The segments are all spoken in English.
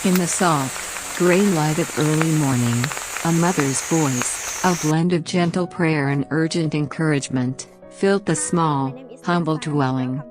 In the soft, gray light of early morning, a mother's voice, a blend of gentle prayer and urgent encouragement, filled the small, humble dwelling.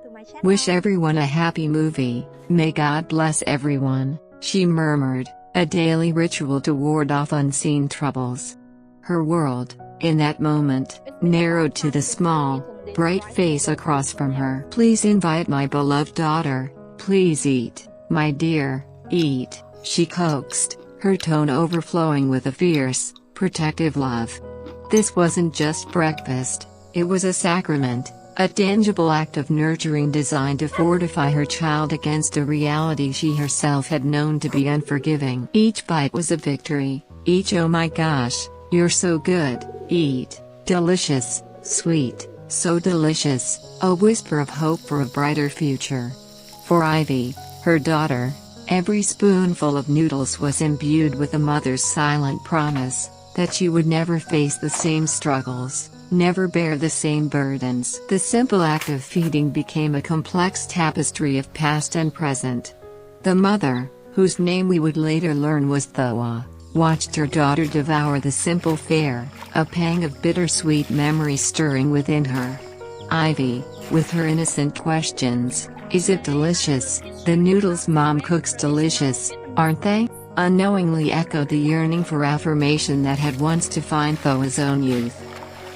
"Wish everyone a happy movie, may God bless everyone," she murmured, a daily ritual to ward off unseen troubles. Her world, in that moment, narrowed to the small, bright face across from her. "Please invite my beloved daughter, please eat, my dear, eat," she coaxed, her tone overflowing with a fierce, protective love. This wasn't just breakfast, it was a sacrament, a tangible act of nurturing designed to fortify her child against a reality she herself had known to be unforgiving. Each bite was a victory, each "oh my gosh, you're so good, eat, delicious, sweet, so delicious," a whisper of hope for a brighter future. For Ivy, her daughter, every spoonful of noodles was imbued with a mother's silent promise that she would never face the same struggles, never bear the same burdens. The simple act of feeding became a complex tapestry of past and present. The mother, whose name we would later learn was Thoa, watched her daughter devour the simple fare, a pang of bittersweet memory stirring within her. Ivy, with her innocent questions, "Is it delicious? The noodles Mom cooks delicious, aren't they?" unknowingly echoed the yearning for affirmation that had once defined Thoa's own youth.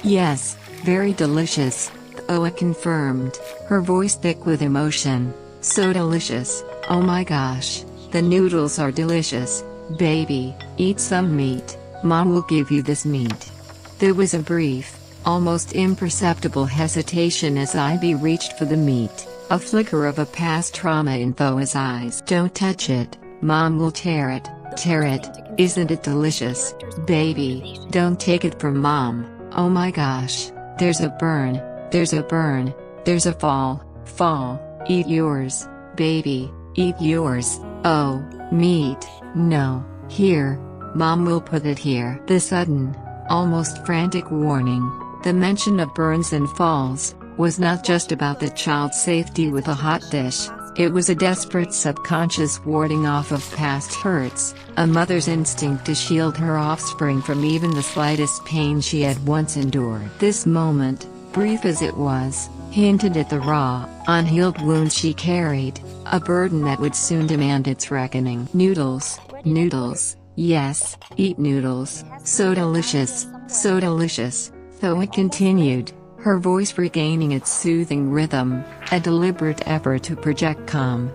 "Yes, very delicious," Thoa confirmed, her voice thick with emotion. "So delicious, oh my gosh, the noodles are delicious. Baby, eat some meat, Mom will give you this meat." There was a brief, almost imperceptible hesitation as Ivy reached for the meat, a flicker of a past trauma in Thoa's eyes. "Don't touch it, Mom will tear it, tear it. Isn't it delicious? Baby, don't take it from Mom, oh my gosh, there's a burn, there's a burn, there's a fall, eat yours, baby, eat yours, oh, meat, no, here, Mom will put it here." The sudden, almost frantic warning, the mention of burns and falls, was not just about the child's safety with a hot dish, it was a desperate subconscious warding off of past hurts, a mother's instinct to shield her offspring from even the slightest pain she had once endured. This moment, brief as it was, hinted at the raw, unhealed wounds she carried, a burden that would soon demand its reckoning. "Noodles, noodles, yes, eat noodles, so delicious, so delicious," Thoa continued, her voice regaining its soothing rhythm, a deliberate effort to project calm.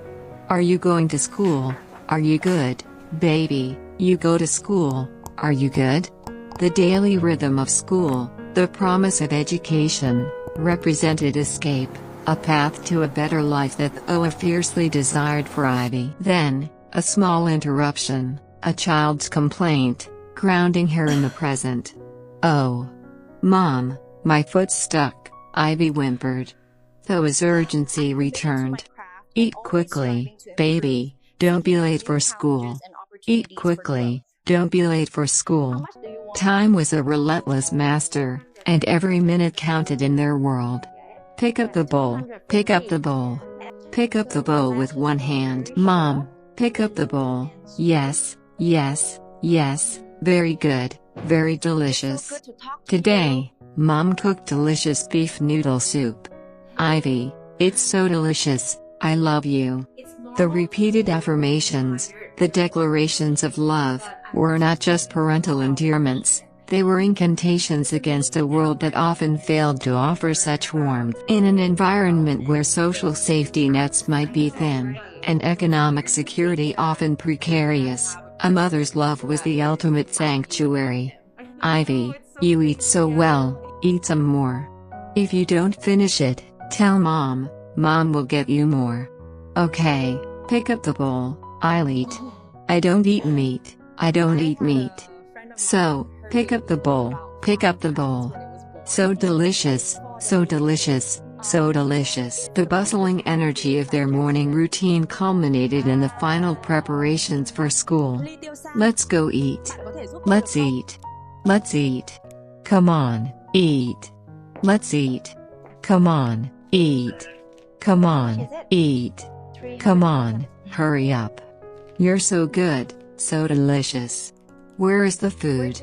"Are you going to school? Are you good, baby? You go to school, are you good?" The daily rhythm of school, the promise of education, represented escape, a path to a better life that Thoa fiercely desired for Ivy. Then, a small interruption, a child's complaint, grounding her in the present. "Oh, Mom, my foot's stuck," Ivy whimpered. Thoa's urgency returned. "Eat quickly, baby, don't be late for school. Eat quickly, don't be late for school." Time was a relentless master, and every minute counted in their world. "Pick up the bowl, pick up the bowl. Pick up the bowl with one hand. Mom, pick up the bowl, yes, yes, yes, very good, very delicious. Today, Mom cooked delicious beef noodle soup. Ivy, it's so delicious, I love you." The repeated affirmations, the declarations of love, were not just parental endearments, they were incantations against a world that often failed to offer such warmth. In an environment where social safety nets might be thin, and economic security often precarious, a mother's love was the ultimate sanctuary. "Ivy, you eat so well, eat some more. If you don't finish it, tell Mom, Mom will get you more. Okay, pick up the bowl, I'll eat. I don't eat meat, I don't eat meat. So, pick up the bowl, pick up the bowl. So delicious, so delicious, so delicious." The bustling energy of their morning routine culminated in the final preparations for school. "Let's go eat. Let's eat. Let's eat. Come on, eat. Let's eat. Come on, eat. Come on, eat. Come on, hurry up." You're so good, so delicious. Where is the food?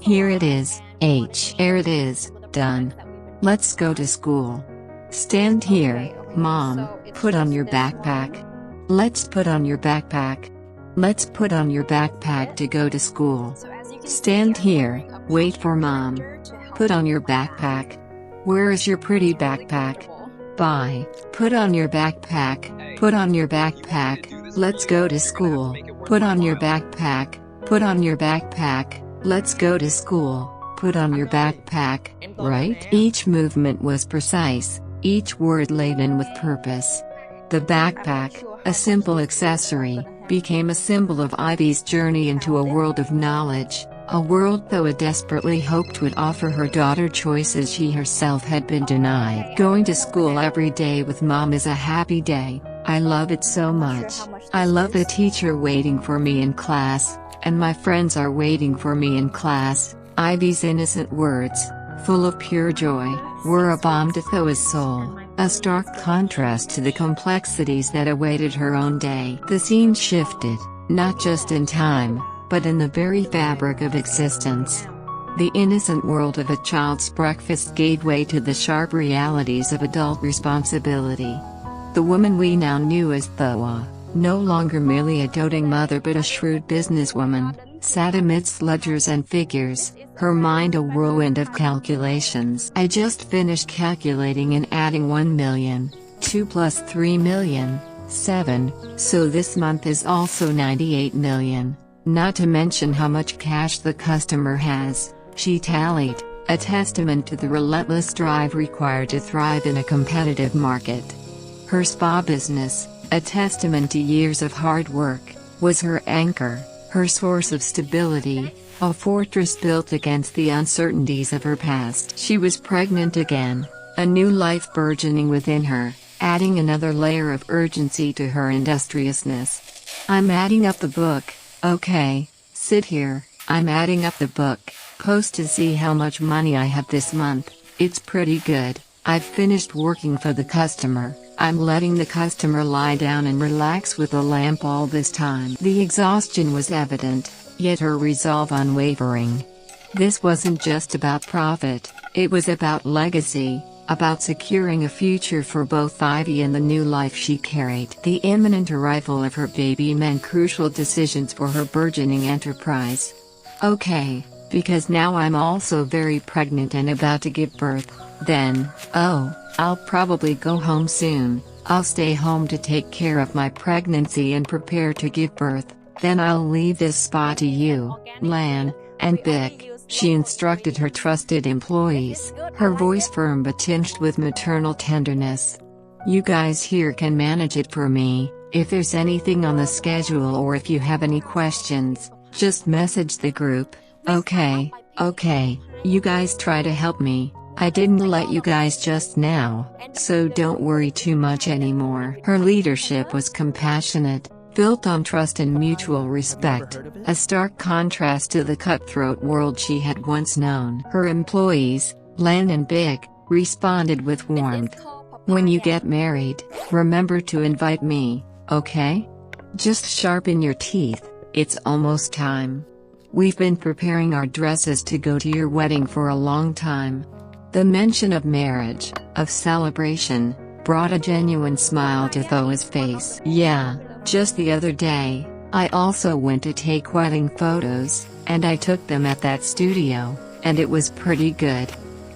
Here it is, Here it is, done. Let's go to school. Stand here, Mom, put on your backpack. Let's put on your backpack. Let's put on your backpack to go to school. Stand here, wait for Mom. Put on your backpack. Where is your pretty backpack? Bye. Put on your backpack, put on your backpack, let's go to school. Put on your backpack, put on your backpack, let's go to school. Put on your backpack, right? Each movement was precise, each word laden with purpose. The backpack, a simple accessory, became a symbol of Ivy's journey into a world of knowledge, a world Thoa desperately hoped would offer her daughter choices she herself had been denied. Going to school every day with Mom is a happy day. I love it so much. I love the teacher waiting for me in class, and my friends are waiting for me in class. Ivy's innocent words, full of pure joy, were a balm to Thoa's soul, a stark contrast to the complexities that awaited her own day. The scene shifted, not just in time, but in the very fabric of existence. The innocent world of a child's breakfast gave way to the sharp realities of adult responsibility. The woman we now knew as Thoa, no longer merely a doting mother but a shrewd businesswoman, sat amidst ledgers and figures, her mind a whirlwind of calculations. I just finished calculating and adding 1 million, 2 plus 3 million, 7, so this month is also 98 million. Not to mention how much cash the customer has, she tallied, a testament to the relentless drive required to thrive in a competitive market. Her spa business, a testament to years of hard work, was her anchor, her source of stability, a fortress built against the uncertainties of her past. She was pregnant again, a new life burgeoning within her, adding another layer of urgency to her industriousness. I'm adding up the book. Okay, sit here, I'm adding up the book, post to see how much money I have this month. It's pretty good. I've finished working for the customer. I'm letting the customer lie down and relax with the lamp all this time. The exhaustion was evident, yet her resolve unwavering. This wasn't just about profit, it was about legacy, about securing a future for both Ivy and the new life she carried. The imminent arrival of her baby meant crucial decisions for her burgeoning enterprise. Okay, because now I'm also very pregnant and about to give birth, then, oh, I'll probably go home soon. I'll stay home to take care of my pregnancy and prepare to give birth, then I'll leave this spa to you, Lan, and Bic. She instructed her trusted employees, her voice firm but tinged with maternal tenderness. You guys here can manage it for me. If there's anything on the schedule or if you have any questions, just message the group. Okay, you guys try to help me. I didn't let you guys just now, so don't worry too much anymore. Her leadership was compassionate, built on trust and mutual respect, a stark contrast to the cutthroat world she had once known. Her employees, Lan and Bic, responded with warmth. When you get married, remember to invite me, okay? Just sharpen your teeth, it's almost time. We've been preparing our dresses to go to your wedding for a long time. The mention of marriage, of celebration, brought a genuine smile to Thoa's face. Yeah, just the other day, I also went to take wedding photos, and I took them at that studio, and it was pretty good.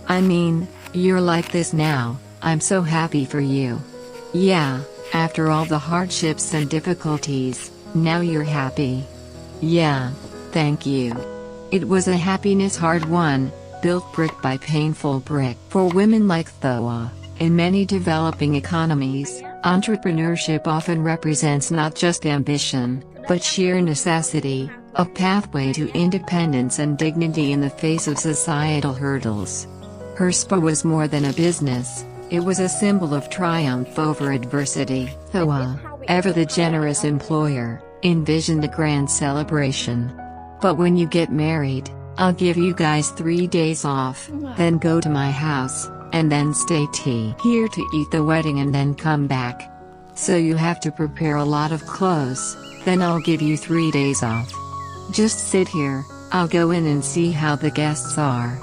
I mean, you're like this now, I'm so happy for you. Yeah, after all the hardships and difficulties, now you're happy. Yeah, thank you. It was a happiness hard won, built brick by painful brick. For women like Thoa, in many developing economies, entrepreneurship often represents not just ambition, but sheer necessity, a pathway to independence and dignity in the face of societal hurdles. Her spa was more than a business, it was a symbol of triumph over adversity. Thoa, ever the generous employer, envisioned a grand celebration. But when you get married, I'll give you guys 3 days off, then go to my house, and then stay here to eat the wedding and then come back. So you have to prepare a lot of clothes, Then I'll give you 3 days off. Just sit here, I'll go in and see how the guests are."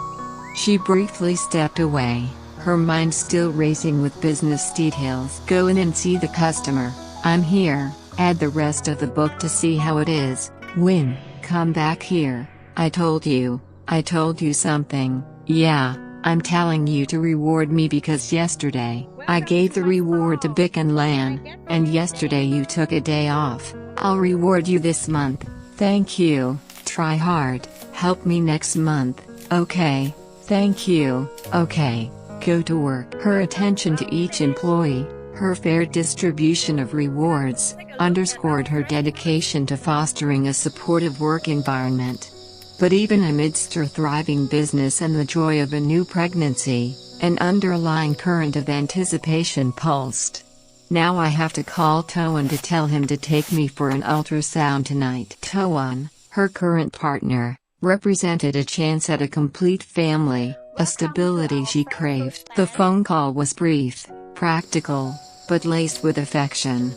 She briefly stepped away, her mind still racing with business details. "Go in and see the customer. I'm here. Add the rest of the book to see how it is. Win. Come back here. I told you something. Yeah, I'm telling you to reward me because yesterday, I gave the reward to Bick and Lan, and yesterday you took a day off. I'll reward you this month. Thank you. Try hard. Help me next month, okay? Thank you, okay. Go to work." Her attention to each employee, her fair distribution of rewards, underscored her dedication to fostering a supportive work environment. But even amidst her thriving business and the joy of a new pregnancy, an underlying current of anticipation pulsed. "Now I have to call Toan to tell him to take me for an ultrasound tonight." Toan, her current partner, represented a chance at a complete family, a stability she craved. The phone call was brief, practical, but laced with affection.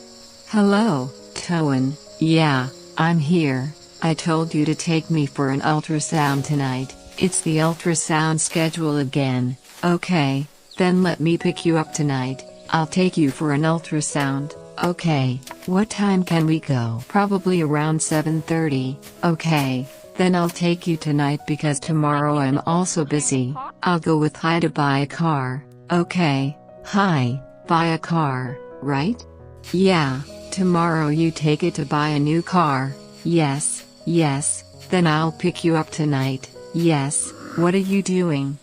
"Hello, Toan. Yeah, I'm here. I told you to take me for an ultrasound tonight. It's the ultrasound schedule again. Okay, then let me pick you up tonight. I'll take you for an ultrasound. Okay, what time can we go?" "Probably around 7:30. Okay, then I'll take you tonight because tomorrow I'm also busy. I'll go with Hi to buy a car." "Okay, Hi, buy a car, right?" "Yeah, tomorrow you take it to buy a new car." Yes, then I'll pick you up tonight." "Yes, what are you doing?"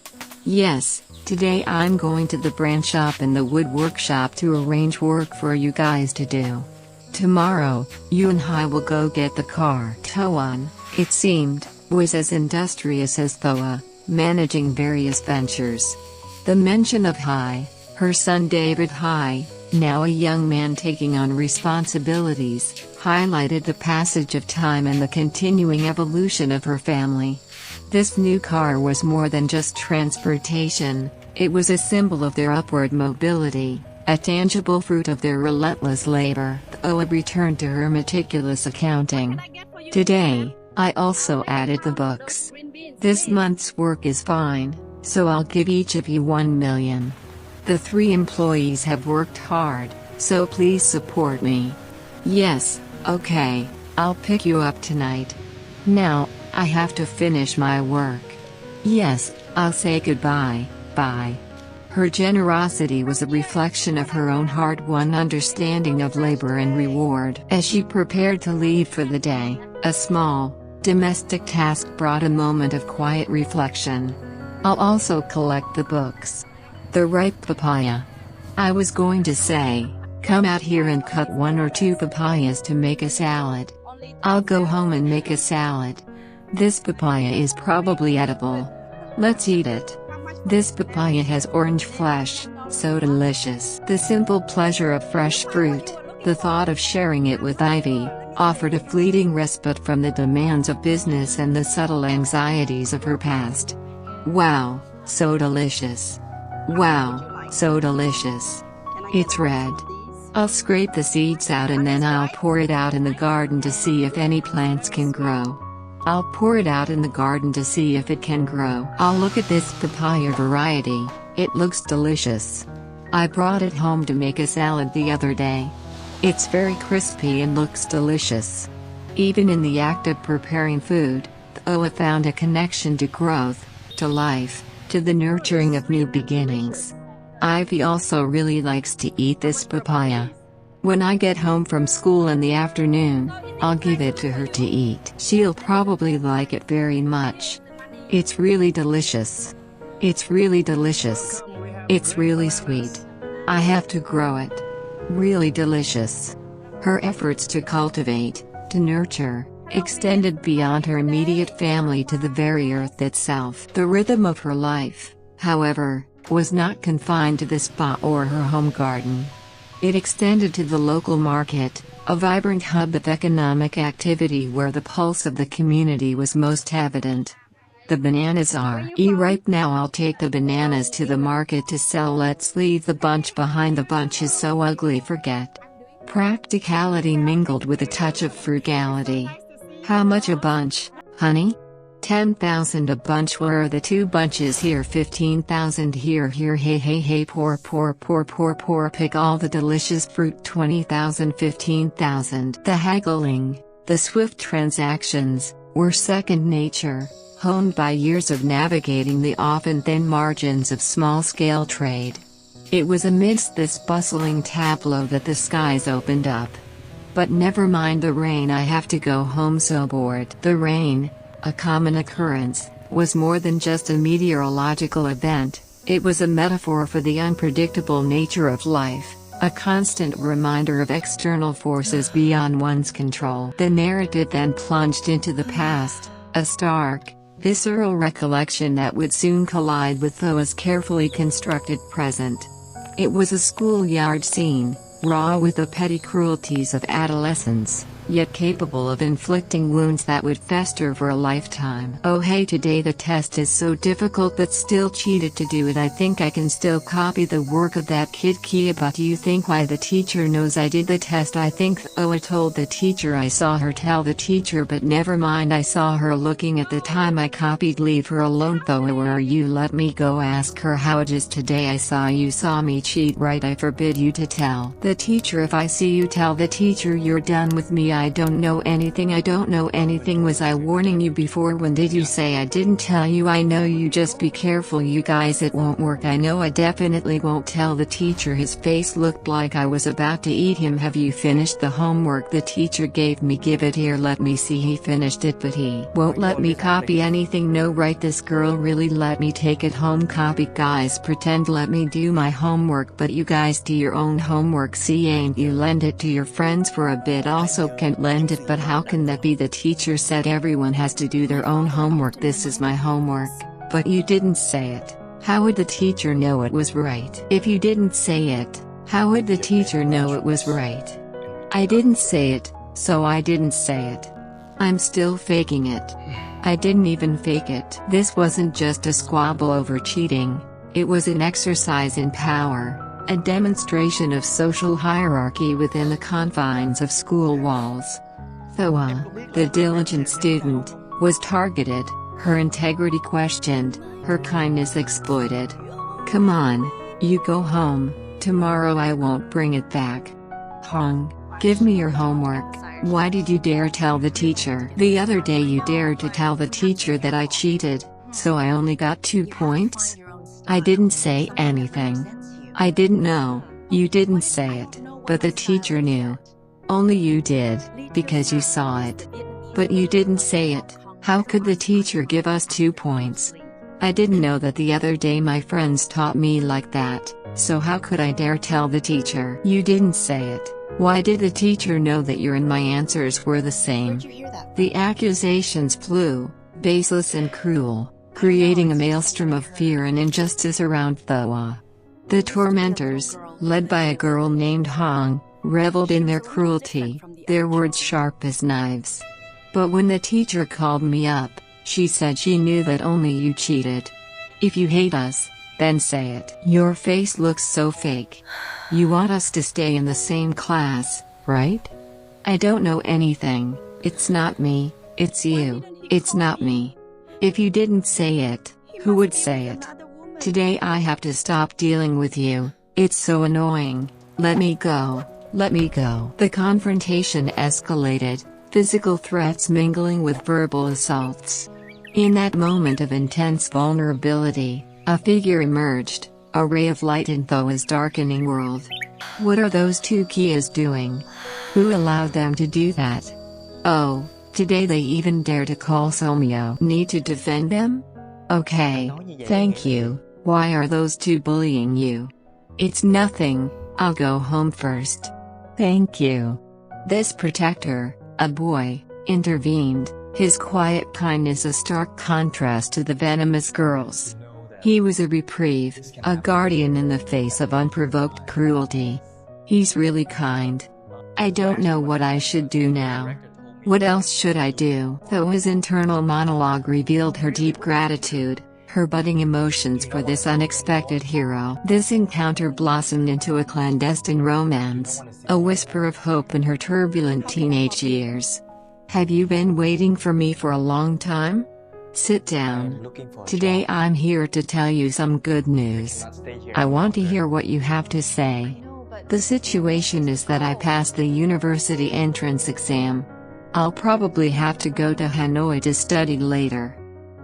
"Yes, today I'm going to the brand shop in the wood workshop to arrange work for you guys to do. Tomorrow, you and Hai will go get the car." Toan, it seemed, was as industrious as Thoa, managing various ventures. The mention of Hai, her son David Hai, now a young man taking on responsibilities, highlighted the passage of time and the continuing evolution of her family. This new car was more than just transportation, it was a symbol of their upward mobility, a tangible fruit of their relentless labor. Thoa returned to her meticulous accounting. "Today, I also added the books. This month's work is fine, so I'll give each of you 1 million. The 3 employees have worked hard, so please support me." "Yes, okay, I'll pick you up tonight. Now, I have to finish my work." "Yes, I'll say goodbye, bye." Her generosity was a reflection of her own hard-won understanding of labor and reward. As she prepared to leave for the day, a small, domestic task brought a moment of quiet reflection. "I'll also collect the books. The ripe papaya. I was going to say, come out here and cut 1 or 2 papayas to make a salad. I'll go home and make a salad. This papaya is probably edible. Let's eat it. This papaya has orange flesh, so delicious." The simple pleasure of fresh fruit, the thought of sharing it with Ivy, offered a fleeting respite from the demands of business and the subtle anxieties of her past. "Wow, so delicious. Wow, so delicious. It's red. I'll scrape the seeds out and then I'll pour it out in the garden to see if any plants can grow. I'll pour it out in the garden to see if it can grow. I'll look at this papaya variety, it looks delicious. I brought it home to make a salad the other day. It's very crispy and looks delicious." Even in the act of preparing food, Thoa found a connection to growth, to life, to the nurturing of new beginnings. "Ivy also really likes to eat this papaya. When I get home from school in the afternoon, I'll give it to her to eat. She'll probably like it very much. It's really delicious. It's really delicious. It's really sweet. I have to grow it. Really delicious." Her efforts to cultivate, to nurture, extended beyond her immediate family to the very earth itself. The rhythm of her life, however, was not confined to the spa or her home garden. It extended to the local market, a vibrant hub of economic activity where the pulse of the community was most evident. "The bananas are ripe now. I'll take the bananas to the market to sell. Let's leave the bunch behind. The bunch is so ugly. Forget. Practicality mingled with a touch of frugality. How much a bunch, honey? 10,000 a bunch. Where are the 2 bunches here? 15,000 here. Hey hey hey, pour pick all the delicious fruit. 20,000 15,000. The haggling, the swift transactions, were second nature, honed by years of navigating the often thin margins of small-scale trade. It was amidst this bustling tableau that the skies opened up. But never mind the rain, I have to go home so bored. The rain, a common occurrence, was more than just a meteorological event. It was a metaphor for the unpredictable nature of life, a constant reminder of external forces beyond one's control. The narrative then plunged into the past, a stark, visceral recollection that would soon collide with Thoa's carefully constructed present. It was a schoolyard scene, raw with the petty cruelties of adolescence, yet capable of inflicting wounds that would fester for a lifetime. Oh hey, today the test is so difficult but still cheated to do it. I think I can still copy the work of that kid Kia, but you think why the teacher knows I did the test? I think Thoa told the teacher. I saw her tell the teacher, but never mind, I saw her looking at the time I copied. Leave her alone. Thoa, where are you? Let me go ask her how it is today. I saw you saw me cheat, right? I forbid you to tell the teacher. If I see you tell the teacher, you're done with me. I don't know anything. I don't know anything. Was I warning you before? When did you say I didn't tell you? I know you, just be careful you guys, it won't work. I know I definitely won't tell the teacher. His face looked like I was about to eat him. Have you finished the homework the teacher gave me? Give it here, let me see. He finished it, but he won't let me copy anything. No, right, this girl really let me take it home. Copy. Guys, pretend let me do my homework, but you guys do your own homework. See, ain't you lend it to your friends for a bit? Also can't lend it, but how can that be? The teacher said everyone has to do their own homework. This is my homework. But you didn't say it. How would the teacher know it was right? If you didn't say it, how would the teacher know it was right? I didn't say it, so I didn't say it. I'm still faking it. I didn't even fake it. This wasn't just a squabble over cheating, it was an exercise in power. A demonstration of social hierarchy within the confines of school walls. Thoa, the diligent student, was targeted, her integrity questioned, her kindness exploited. Come on, you go home, tomorrow I won't bring it back. Hong, give me your homework. Why did you dare tell the teacher? The other day you dared to tell the teacher that I cheated, so I only got 2 points? I didn't say anything. I didn't know, you didn't say it, but the teacher knew. Only you did, because you saw it. But you didn't say it. How could the teacher give us 2 points? I didn't know that. The other day my friends taught me like that, so how could I dare tell the teacher? You didn't say it. Why did the teacher know that your and my answers were the same? The accusations flew, baseless and cruel, creating a maelstrom of fear and injustice around Thoa. The tormentors, led by a girl named Hong, reveled in their cruelty, their words sharp as knives. But when the teacher called me up, she said she knew that only you cheated. If you hate us, then say it. Your face looks so fake. You want us to stay in the same class, right? I don't know anything. It's not me, it's you. It's not me. If you didn't say it, who would say it? Today I have to stop dealing with you, it's so annoying. Let me go, let me go. The confrontation escalated, physical threats mingling with verbal assaults. In that moment of intense vulnerability, a figure emerged, a ray of light in Thoa's darkening world. What are those 2 Kias doing? Who allowed them to do that? Oh, today they even dare to call Somio. Need to defend them? Okay, thank you. Why are those 2 bullying you? It's nothing, I'll go home first. Thank you. This protector, a boy, intervened, his quiet kindness a stark contrast to the venomous girls. He was a reprieve, a guardian in the face of unprovoked cruelty. He's really kind. I don't know what I should do now. What else should I do? Though his internal monologue revealed her deep gratitude, her budding emotions for this unexpected hero. This encounter blossomed into a clandestine romance, a whisper of hope in her turbulent teenage years. Have you been waiting for me for a long time? Sit down. Today I'm here to tell you some good news. I want to hear what you have to say. The situation is that I passed the university entrance exam. I'll probably have to go to Hanoi to study later.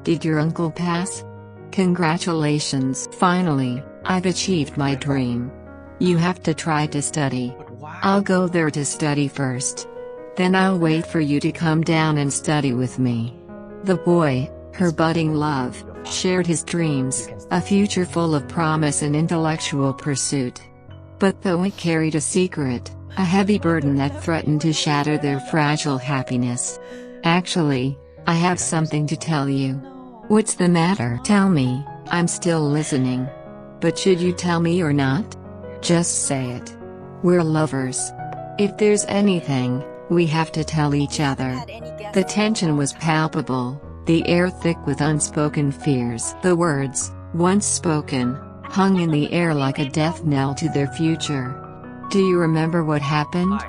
Did your uncle pass? Congratulations. Finally, I've achieved my dream. You have to try to study. I'll go there to study first. Then I'll wait for you to come down and study with me. The boy, her budding love, shared his dreams, a future full of promise and intellectual pursuit. But though it carried a secret, a heavy burden that threatened to shatter their fragile happiness. Actually, I have something to tell you. What's the matter? Tell me, I'm still listening. But should you tell me or not? Just say it. We're lovers. If there's anything, we have to tell each other. The tension was palpable, the air thick with unspoken fears. The words, once spoken, hung in the air like a death knell to their future. Do you remember what happened?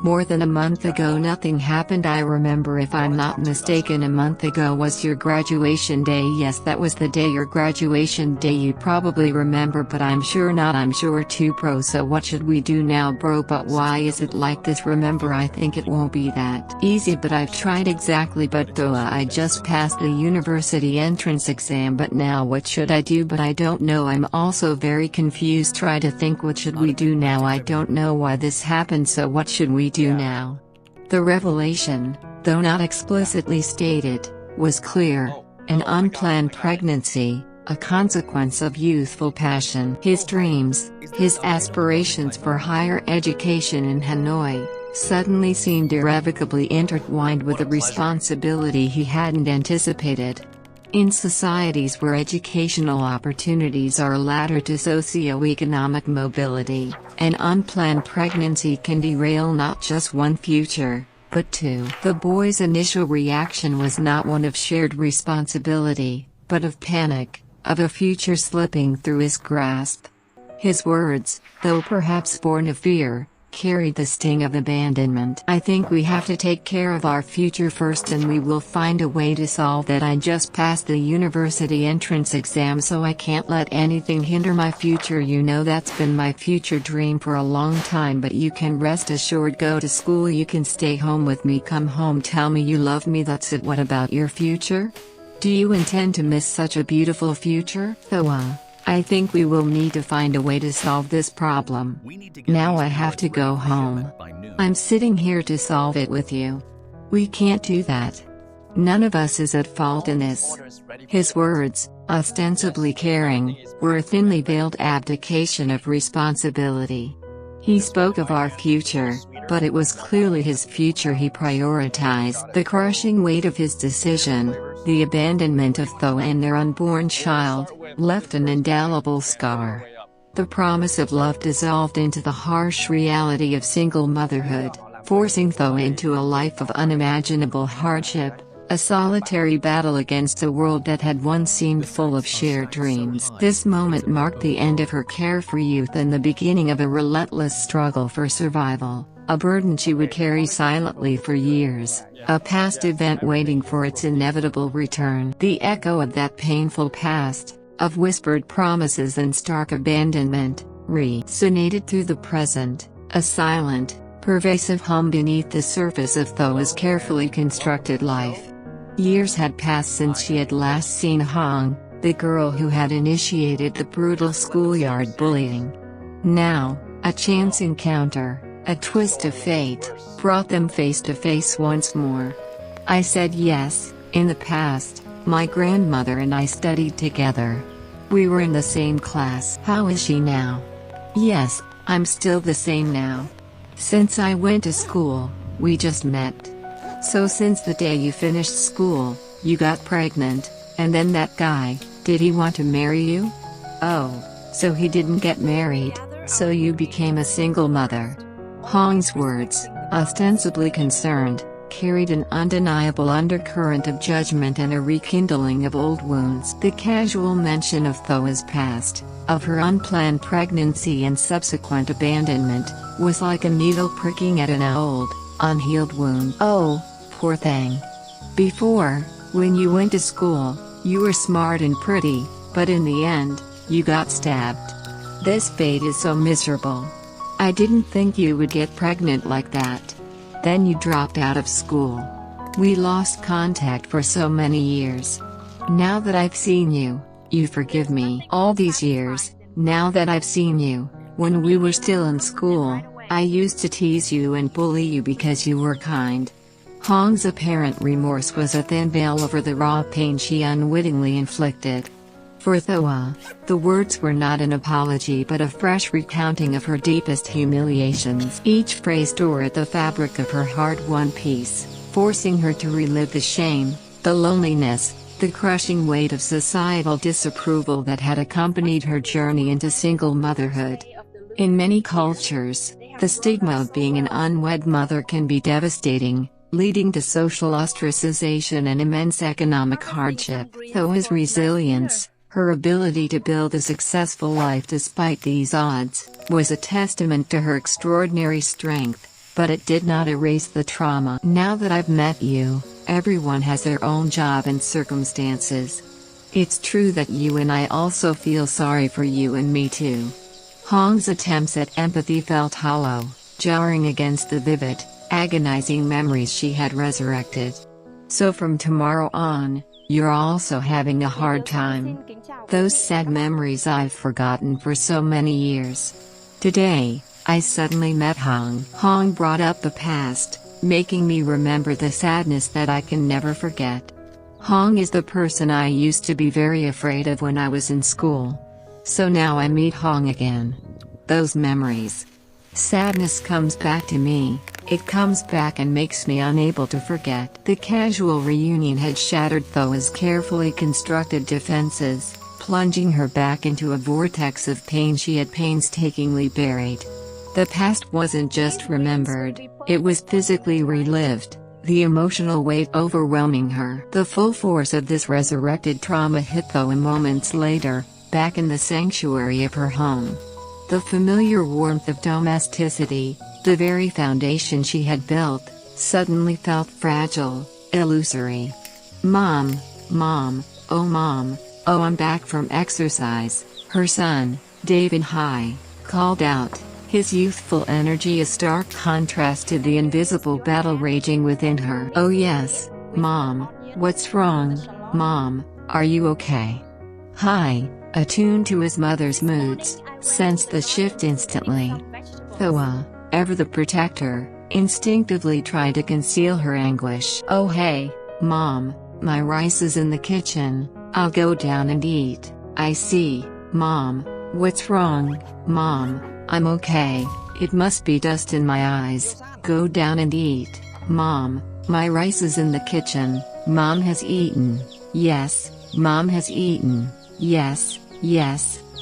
More than a month ago nothing happened. I remember, if I'm not mistaken, a month ago was your graduation day. Yes, that was the day, your graduation day. You'd probably remember, but I'm sure not. I'm sure too, bro. So what should we do now, bro? But why is it like this? Remember, I think it won't be that easy, but I've tried. Exactly, but though I just passed the university entrance exam, but now what should I do? But I don't know. I'm also very confused. Try to think, what should we do now? I don't know why this happened, so what should we do now? The revelation, though not explicitly stated, was clear: an unplanned pregnancy, a consequence of youthful passion. His dreams, his aspirations for higher education in Hanoi, suddenly seemed irrevocably intertwined with a responsibility he hadn't anticipated. In societies where educational opportunities are a ladder to socio-economic mobility, an unplanned pregnancy can derail not just one future, but two. The boy's initial reaction was not one of shared responsibility, but of panic, of a future slipping through his grasp. His words, though perhaps born of fear, carried the sting of abandonment. I think we have to take care of our future first, and we will find a way to solve that. I just passed the university entrance exam, so I can't let anything hinder my future. You know, that's been my future dream for a long time, but you can rest assured. Go to school, you can stay home with me, come home, tell me you love me, that's it. What about your future? Do you intend to miss such a beautiful future? Though I think we will need to find a way to solve this problem. Now I have to go home. I'm sitting here to solve it with you. We can't do that. None of us is at fault in this. His words, ostensibly caring, were a thinly veiled abdication of responsibility. He spoke of our future, but it was clearly his future he prioritized. The crushing weight of his decision, the abandonment of Tho and their unborn child, left an indelible scar. The promise of love dissolved into the harsh reality of single motherhood, forcing Tho into a life of unimaginable hardship, a solitary battle against a world that had once seemed full of shared dreams. This moment marked the end of her carefree youth and the beginning of a relentless struggle for survival, a burden she would carry silently for years, a past event waiting for its inevitable return. The echo of that painful past, of whispered promises and stark abandonment, resonated through the present, a silent, pervasive hum beneath the surface of Tho's carefully constructed life. Years had passed since she had last seen Hong, the girl who had initiated the brutal schoolyard bullying. Now, a chance encounter, a twist of fate, brought them face to face once more. I said yes. In the past, my grandmother and I studied together. We were in the same class. How is she now? Yes, I'm still the same now. Since I went to school, we just met. So since the day you finished school, you got pregnant, and then that guy, did he want to marry you? Oh, so he didn't get married, so you became a single mother. Hong's words, ostensibly concerned, carried an undeniable undercurrent of judgment and a rekindling of old wounds. The casual mention of Thoa's past, of her unplanned pregnancy and subsequent abandonment, was like a needle pricking at an old, unhealed wound. Oh, poor thing. Before, when you went to school, you were smart and pretty, but in the end, you got stabbed. This fate is so miserable. I didn't think you would get pregnant like that. Then you dropped out of school. We lost contact for so many years. Now that I've seen you, you forgive me. All these years, now that I've seen you, when we were still in school, I used to tease you and bully you because you were kind. Hong's apparent remorse was a thin veil over the raw pain she unwittingly inflicted. For Thoa, the words were not an apology but a fresh recounting of her deepest humiliations. Each phrase tore at the fabric of her hard-won peace, forcing her to relive the shame, the loneliness, the crushing weight of societal disapproval that had accompanied her journey into single motherhood. In many cultures, the stigma of being an unwed mother can be devastating, leading to social ostracization and immense economic hardship. Thoa's resilience, her ability to build a successful life despite these odds, was a testament to her extraordinary strength, but it did not erase the trauma. Now that I've met you, everyone has their own job and circumstances. It's true that you and I also feel sorry for you and me too. Hong's attempts at empathy felt hollow, jarring against the vivid, agonizing memories she had resurrected. So from tomorrow on, you're also having a hard time. Those sad memories I've forgotten for so many years. Today, I suddenly met Hong. Hong brought up the past, making me remember the sadness that I can never forget. Hong is the person I used to be very afraid of when I was in school. So now I meet Hong again. Those memories. Sadness comes back to me. It comes back and makes me unable to forget. The casual reunion had shattered Thoa's carefully constructed defenses, plunging her back into a vortex of pain she had painstakingly buried. The past wasn't just remembered, it was physically relived, the emotional weight overwhelming her. The full force of this resurrected trauma hit Thoa moments later, back in the sanctuary of her home. The familiar warmth of domesticity, the very foundation she had built, suddenly felt fragile, illusory. Mom, oh I'm back from exercise, her son, David Hai, called out, his youthful energy a stark contrast to the invisible battle raging within her. Oh yes, Mom, what's wrong, Mom, are you okay? Hai, attuned to his mother's moods, sensed the shift instantly. Thoa, ever the protector, instinctively tried to conceal her anguish. Oh hey, Mom, my rice is in the kitchen, I'll go down and eat. I see, Mom, what's wrong, Mom, I'm okay, it must be dust in my eyes, go down and eat. Mom, my rice is in the kitchen, Mom has eaten, yes, Mom has eaten, yes,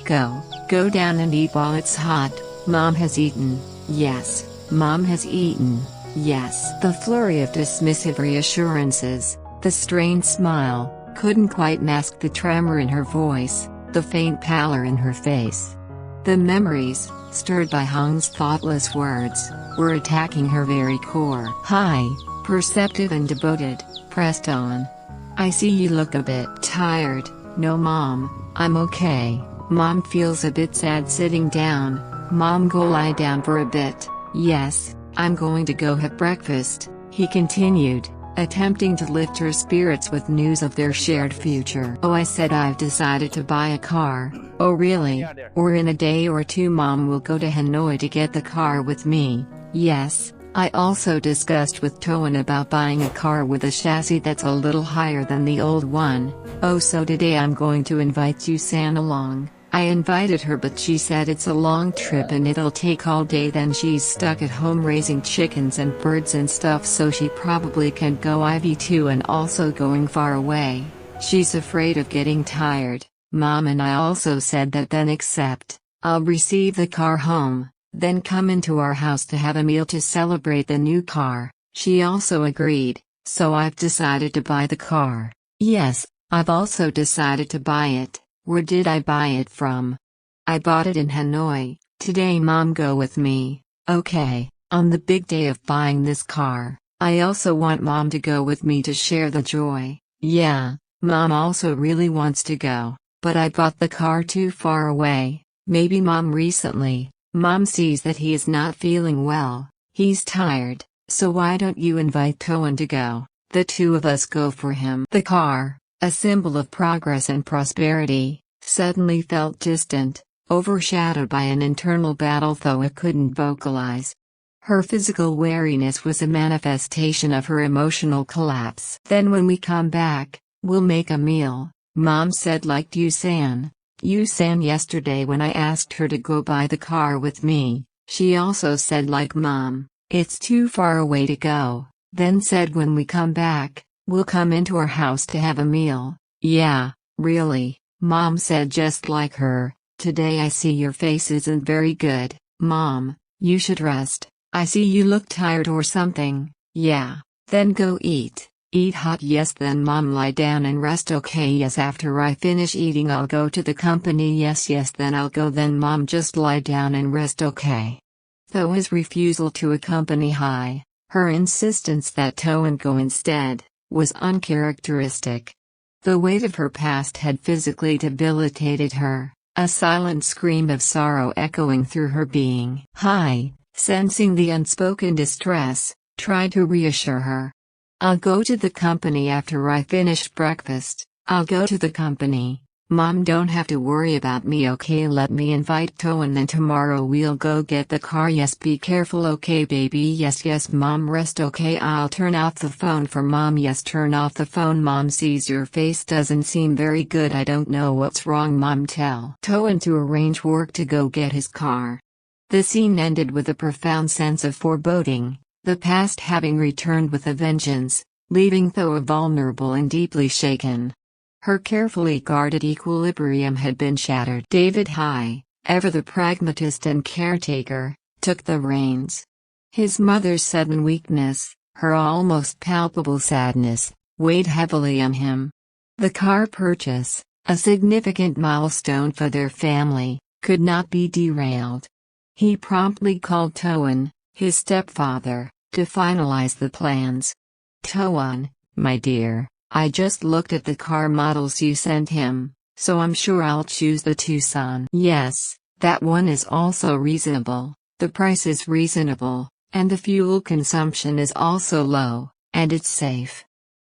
go down and eat while it's hot, Mom has eaten, yes, Mom has eaten, yes. The flurry of dismissive reassurances, the strained smile, couldn't quite mask the tremor in her voice, the faint pallor in her face. The memories, stirred by Hong's thoughtless words, were attacking her very core. Hai, perceptive and devoted, pressed on. I see you look a bit tired. No Mom, I'm okay. Mom feels a bit sad sitting down. Mom, go lie down for a bit. Yes, I'm going to go have breakfast, he continued, attempting to lift her spirits with news of their shared future. Oh, I said I've decided to buy a car. Oh really? Or in a day or two Mom will go to Hanoi to get the car with me. Yes, I also discussed with Toan about buying a car with a chassis that's a little higher than the old one. Oh, so today I'm going to invite Yusan along. I invited her but she said it's a long trip and it'll take all day, then she's stuck at home raising chickens and birds and stuff, so she probably can't go IV too, and also going far away. She's afraid of getting tired. Mom and I also said that then except, I'll receive the car home, then come into our house to have a meal to celebrate the new car. She also agreed, so I've decided to buy the car. Yes, I've also decided to buy it. Where did I buy it from? I bought it in Hanoi. Today Mom, go with me. Okay, on the big day of buying this car, I also want Mom to go with me to share the joy. Yeah, Mom also really wants to go, but I bought the car too far away. Maybe Mom recently. Mom sees that he is not feeling well. He's tired, so why don't you invite Toan to go? The two of us go for him. The car, a symbol of progress and prosperity, suddenly felt distant, overshadowed by an internal battle Thoa couldn't vocalize. Her physical weariness was a manifestation of her emotional collapse. Then when we come back, we'll make a meal, Mom said like Yusan. Yusan yesterday when I asked her to go buy the car with me, she also said like Mom, it's too far away to go, then said when we come back, we'll come into our house to have a meal. Yeah, really, Mom said just like her. Today I see your face isn't very good, Mom, you should rest. I see you look tired or something. Yeah, then go eat. Eat hot. Yes, then Mom, lie down and rest. Okay, yes, after I finish eating I'll go to the company. Yes, then I'll go. Then Mom, just lie down and rest. Okay. Thoa's refusal to accompany her insistence that Toan go instead, was uncharacteristic. The weight of her past had physically debilitated her, a silent scream of sorrow echoing through her being. Sensing the unspoken distress, tried to reassure her. I'll go to the company after I finish breakfast. I'll go to the company. Mom, don't have to worry about me. Okay, let me invite Toan, then tomorrow we'll go get the car. Yes, be careful. Okay baby. Yes Mom, rest. Okay, I'll turn off the phone for Mom. Yes, turn off the phone. Mom sees your face doesn't seem very good. I don't know what's wrong. Mom, tell Toan to arrange work to go get his car. The scene ended with a profound sense of foreboding, the past having returned with a vengeance, leaving Thoa vulnerable and deeply shaken. Her carefully guarded equilibrium had been shattered. David ever the pragmatist and caretaker, took the reins. His mother's sudden weakness, her almost palpable sadness, weighed heavily on him. The car purchase, a significant milestone for their family, could not be derailed. He promptly called Toan, his stepfather, to finalize the plans. Toan, my dear, I just looked at the car models you sent him, so I'm sure I'll choose the Tucson. Yes, that one is also reasonable, the price is reasonable, and the fuel consumption is also low, and it's safe.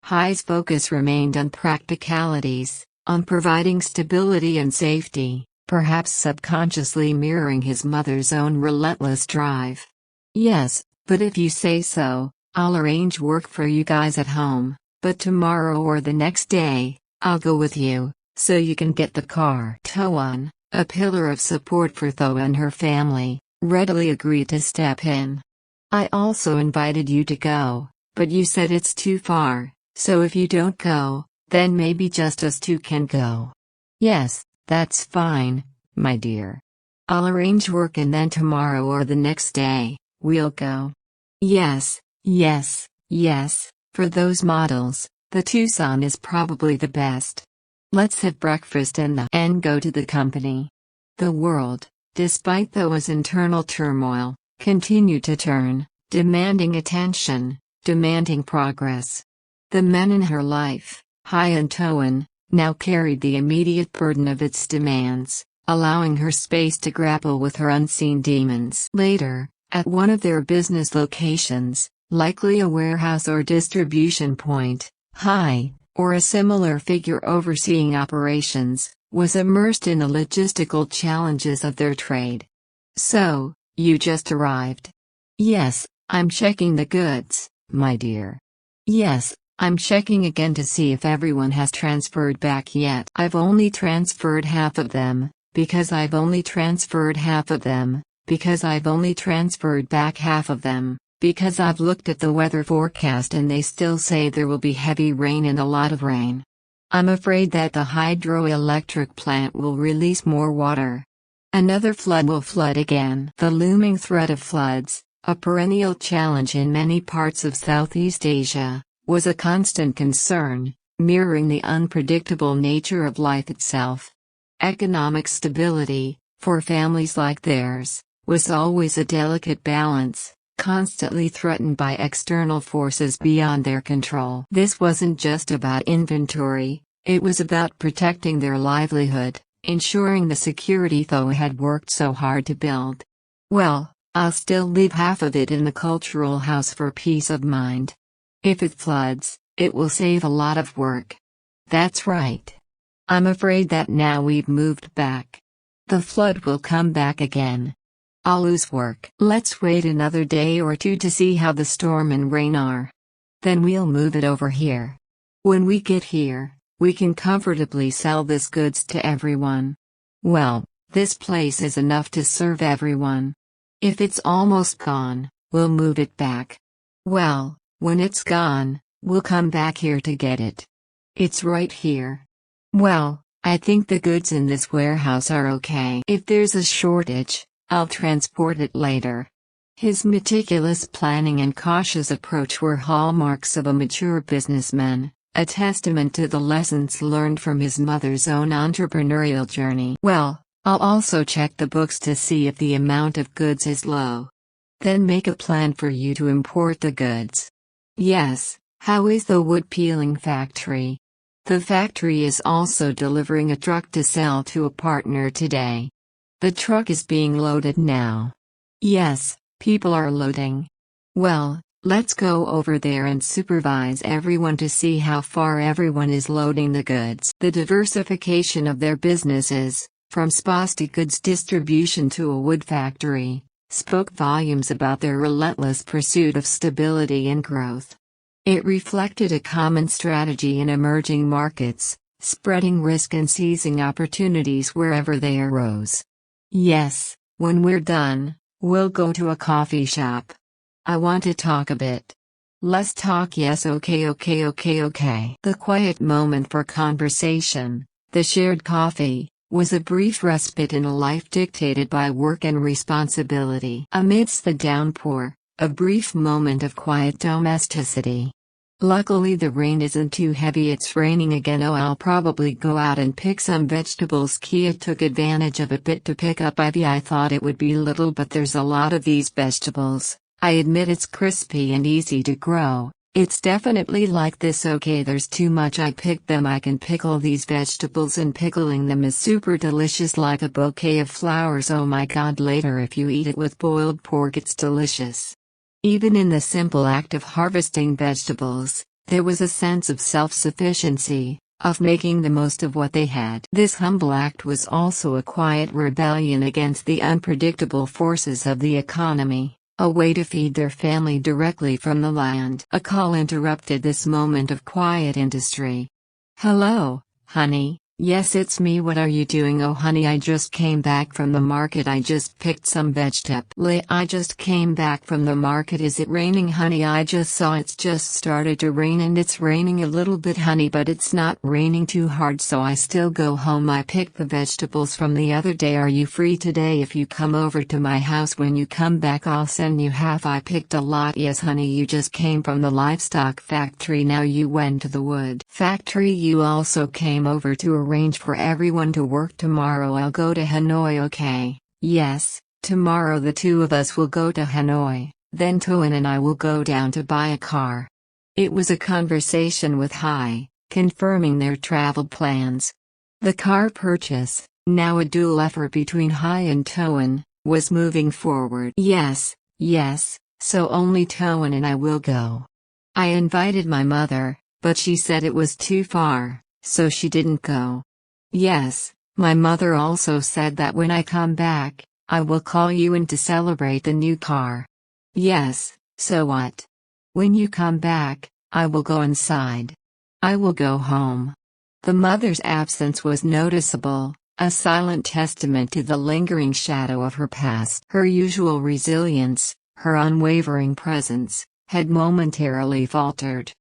Hai's focus remained on practicalities, on providing stability and safety, perhaps subconsciously mirroring his mother's own relentless drive. Yes, but if you say so, I'll arrange work for you guys at home, but tomorrow or the next day, I'll go with you, so you can get the car. Toan, a pillar of support for Thoa and her family, readily agreed to step in. I also invited you to go, but you said it's too far, so if you don't go, then maybe just us two can go. Yes, that's fine, my dear. I'll arrange work and then tomorrow or the next day, we'll go. Yes, for those models, the Tucson is probably the best. Let's have breakfast and go to the company. The world, despite Thoa's internal turmoil, continued to turn, demanding attention, demanding progress. The men in her life, Hai and Toan, now carried the immediate burden of its demands, allowing her space to grapple with her unseen demons. Later, at one of their business locations, likely a warehouse or distribution point, Hai, or a similar figure overseeing operations, was immersed in the logistical challenges of their trade. So, you just arrived? Yes, I'm checking the goods, my dear. Yes, I'm checking again to see if everyone has transferred back yet. I've only transferred half of them, because I've only transferred half of them, because I've only transferred back half of them, because I've looked at the weather forecast and they still say there will be heavy rain and a lot of rain. I'm afraid that the hydroelectric plant will release more water. Another flood will flood again. The looming threat of floods, a perennial challenge in many parts of Southeast Asia, was a constant concern, mirroring the unpredictable nature of life itself. Economic stability, for families like theirs, was always a delicate balance, constantly threatened by external forces beyond their control. This wasn't just about inventory, it was about protecting their livelihood, ensuring the security they had worked so hard to build. Well, I'll still leave half of it in the cultural house for peace of mind. If it floods, it will save a lot of work. That's right. I'm afraid that now we've moved back, the flood will come back again. I'll lose work. Let's wait another day or two to see how the storm and rain are. Then we'll move it over here. When we get here, we can comfortably sell this goods to everyone. Well, this place is enough to serve everyone. If it's almost gone, we'll move it back. Well, when it's gone, we'll come back here to get it. It's right here. Well, I think the goods in this warehouse are okay. If there's a shortage, I'll transport it later. His meticulous planning and cautious approach were hallmarks of a mature businessman, a testament to the lessons learned from his mother's own entrepreneurial journey. Well, I'll also check the books to see if the amount of goods is low. Then make a plan for you to import the goods. Yes, how is the wood peeling factory? The factory is also delivering a truck to sell to a partner today. The truck is being loaded now. Yes, people are loading. Well, let's go over there and supervise everyone to see how far everyone is loading the goods. The diversification of their businesses, from spasti goods distribution to a wood factory, spoke volumes about their relentless pursuit of stability and growth. It reflected a common strategy in emerging markets, spreading risk and seizing opportunities wherever they arose. Yes, when we're done, we'll go to a coffee shop. I want to talk a bit. Let's talk. Yes, okay. The quiet moment for conversation, the shared coffee, was a brief respite in a life dictated by work and responsibility. Amidst the downpour, a brief moment of quiet domesticity. Luckily the rain isn't too heavy. It's raining again. Oh, I'll probably go out and pick some vegetables. Kia took advantage of a bit to pick up ivy. I thought it would be little, but there's a lot of these vegetables. I admit it's crispy and easy to grow. It's definitely like this. Okay, there's too much. I picked them. I can pickle these vegetables, and pickling them is super delicious, like a bouquet of flowers. Oh my god, later if you eat it with boiled pork it's delicious. Even in the simple act of harvesting vegetables, there was a sense of self-sufficiency, of making the most of what they had. This humble act was also a quiet rebellion against the unpredictable forces of the economy. A way to feed their family directly from the land. A call interrupted this moment of quiet industry. Hello, honey. Yes, it's me. What are you doing? Oh honey, I just came back from the market. I just picked some vegetables. I just came back from the market. Is it raining? Honey, I just saw it's just started to rain, and it's raining a little bit honey, but it's not raining too hard, so I still go home. I picked the vegetables from the other day. Are you free today? If you come over to my house when you come back, I'll send you half. I picked a lot. Yes honey, you just came from the livestock factory, now you went to the wood factory. You also came over to arrange for everyone to work tomorrow. I'll go to Hanoi. Okay, yes, tomorrow the two of us will go to Hanoi, then Toan and I will go down to buy a car. It was a conversation with Hai, confirming their travel plans. The car purchase, now a dual effort between Hai and Toan, was moving forward. Yes, so only Toan and I will go. I invited my mother, but she said it was too far, so she didn't go. Yes, my mother also said that when I come back, I will call you in to celebrate the new car. Yes, so what? When you come back, I will go inside. I will go home. The mother's absence was noticeable, a silent testament to the lingering shadow of her past. Her usual resilience, her unwavering presence, had momentarily faltered.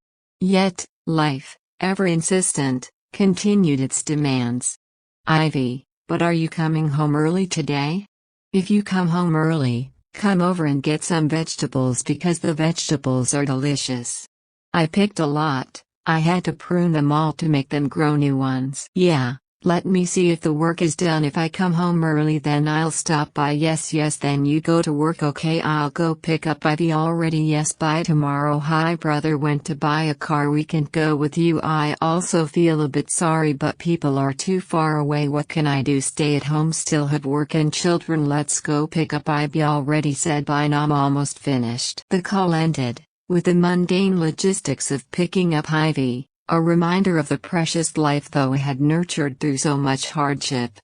Yet, life, ever insistent, continued its demands. Ivy, but are you coming home early today? If you come home early, Come over and get some vegetables because the vegetables are delicious. I picked a lot, I had to prune them all to make them grow new ones. Yeah, let me see if the work is done. If I come home early then I'll stop by. Yes, then you go to work. Okay, I'll go pick up Ivy already. Yes, bye tomorrow. Hi brother, went to buy a car. We can go with you. I also feel a bit sorry but people are too far away. What can I do? Stay at home, still have work and children. Let's go pick up Ivy. Already said bye. I'm almost finished. The call ended with the mundane logistics of picking up Ivy, a reminder of the precious life Thoa had nurtured through so much hardship.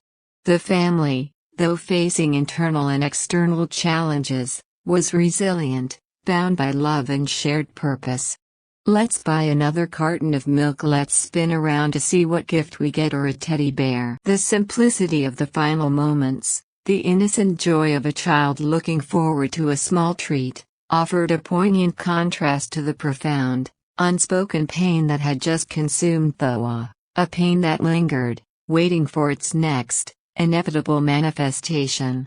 The family, though facing internal and external challenges, was resilient, bound by love and shared purpose. Let's buy another carton of milk. Let's spin around to see what gift we get, or a teddy bear. The simplicity of the final moments, the innocent joy of a child looking forward to a small treat, offered a poignant contrast to the profound, unspoken pain that had just consumed Thoa, a pain that lingered, waiting for its next, inevitable manifestation.